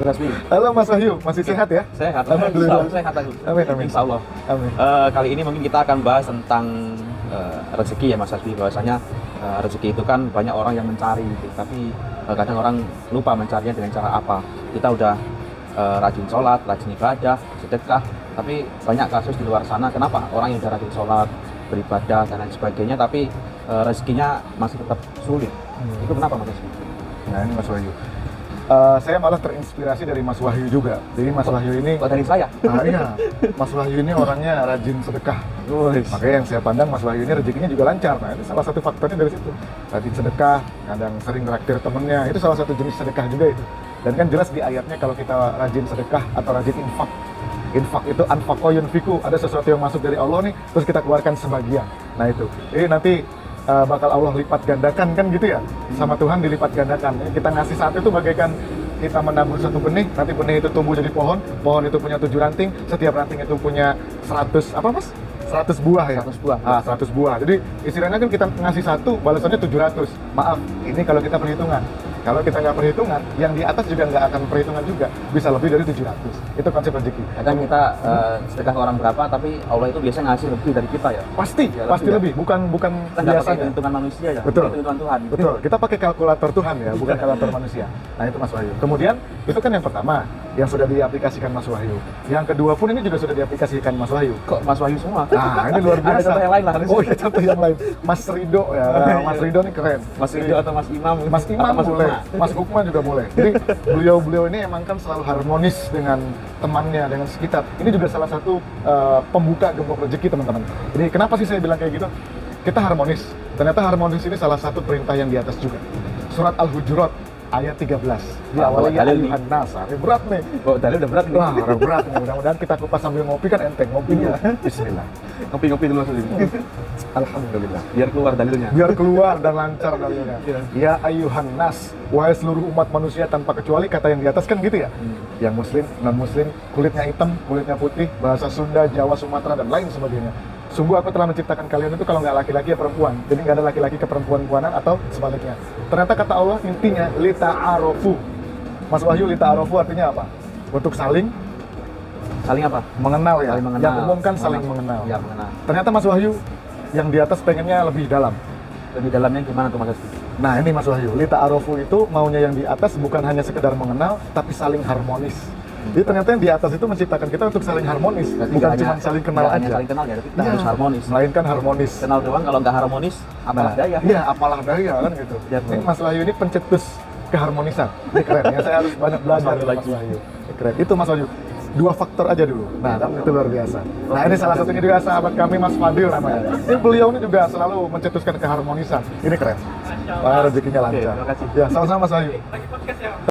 Rasmi. Halo Mas Wahyu, masih sehat ya? Sehat. Alhamdulillah. Sehat aku. Amin, amin. Insya Allah. Amin. Kali ini mungkin kita akan bahas tentang rezeki ya Mas Hasbi. Bahwasanya rezeki itu kan banyak orang yang mencari gitu. Tapi kadang orang lupa mencarinya dengan cara apa. Kita udah rajin sholat, rajin ibadah, sedekah. Tapi banyak kasus di luar sana, kenapa orang yang udah rajin sholat, beribadah dan lain sebagainya, tapi rezekinya masih tetap sulit. Itu kenapa Mas Hasbi? Nah ini Mas Wahyu. Saya malah terinspirasi dari Mas Wahyu juga. Jadi Mas Wahyu ini, Dari saya? iya, Mas Wahyu ini orangnya rajin sedekah. Makanya yang saya pandang Mas Wahyu ini rezekinya juga lancar. Nah itu salah satu faktornya dari situ. Rajin sedekah, kadang sering traktir temennya. Itu salah satu jenis sedekah juga itu. Dan kan jelas di ayatnya kalau kita rajin sedekah atau rajin infak. Infak itu anfaqo yunfiku, ada sesuatu yang masuk dari Allah nih, terus kita keluarkan sebagian. Nah itu. Jadi nanti bakal Allah lipat gandakan kan gitu ya, sama Tuhan dilipat gandakan. Kita ngasih saat itu bagaikan kita menabur satu benih, nanti benih itu tumbuh jadi pohon, pohon itu punya 7 ranting, setiap ranting itu punya 100 apa Mas? 100 buah ya? 100 buah. 100 buah. Jadi istilahnya kan kita ngasih satu, balasannya 700. Maaf, ini kalau kita perhitungan. Kalau kita nggak perhitungan, yang di atas juga nggak akan perhitungan juga. Bisa lebih dari 700. Itu konsep rezeki. Kadang kita sedekah ke orang berapa, tapi Allah itu biasanya ngasih lebih dari kita ya. Pasti, Ya, pasti lebih. Bukan Kita nggak pakai biasanya. hitungan manusia ya. Betul. Itu hitungan Tuhan. Betul, kita pakai kalkulator Tuhan ya, bukan kalkulator manusia. Nah itu Mas Wahyu. Kemudian, itu kan yang pertama, yang sudah diaplikasikan Mas Wahyu. Yang kedua pun ini juga sudah diaplikasikan Mas Wahyu. Kok Mas Wahyu semua? Nah, ini luar biasa. Ada contoh yang lain lah. Oh iya, contoh yang lain. Mas Rido ya, Mas Rido ini keren. Mas Ridho atau Mas Imam? Mas Imam Atau Mas boleh, Ukma? Mas Ukma juga boleh. Jadi beliau-beliau ini emang kan selalu harmonis dengan temannya, dengan sekitar. Ini juga salah satu pembuka gembok rezeki teman-teman. Jadi kenapa sih saya bilang kayak gitu? Kita harmonis. Ternyata harmonis ini salah satu perintah yang di atas juga. Surat Al-Hujurat ayat 13. Diawali ya ayuhan nas. Ini berat nih. Oh, tadi udah berat nih. Wah, udah berat nih. Mudah-mudahan kita kupas sambil ngopi kan enteng. Ngopi dulu. Bismillah. Ngopi-ngopi dulu Mas Hasbi. Alhamdulillah. Biar keluar dalilnya. Biar keluar dan lancar dalilnya. Ya ayuhan nas, wahai seluruh umat manusia tanpa kecuali, kata yang di atas kan gitu ya. Yang muslim, non muslim, kulitnya hitam, kulitnya putih, bahasa Sunda, Jawa, Sumatera dan lain sebagainya. Sungguh aku telah menciptakan kalian itu kalau nggak laki-laki ya perempuan. Jadi nggak ada laki-laki ke perempuan-puanan atau sebaliknya. Ternyata kata Allah intinya lita'arofu. Mas Wahyu, lita'arofu artinya apa? Untuk saling Saling apa? mengenal ya. Saling mengenal. Yang umum kan saling mengenal. Ya, mengenal. Ternyata Mas Wahyu yang di atas pengennya lebih dalam. Lebih dalamnya gimana tuh Mas Hasbi? Nah ini Mas Wahyu, lita'arofu itu maunya yang di atas bukan hanya sekedar mengenal, tapi saling harmonis. Jadi ternyata yang di atas itu menciptakan kita untuk saling harmonis, Berarti bukan nggak cuma hanya- saling kenal nggak hanya aja. saling kenal ya, tapi kita Iya, harus harmonis. Melainkan harmonis. Kenal doang, kalau nggak harmonis, apalah daya. Iya, apalah daya kan gitu. Ya, Ini Mas Wahyu ini pencetus keharmonisan. Ini keren ya, saya harus banyak belajar dari Mas lagi. Wahyu. Ini keren. Itu Mas Wahyu. 2 faktor aja dulu. Nah, kan itu luar biasa. Nah, ini salah satunya juga sahabat kami Mas Fadil namanya. Ini beliau ini juga selalu mencetuskan keharmonisan. Ini keren. Wah, rezekinya lancar. Oke, terima kasih. Ya, sama-sama Mas Wahyu.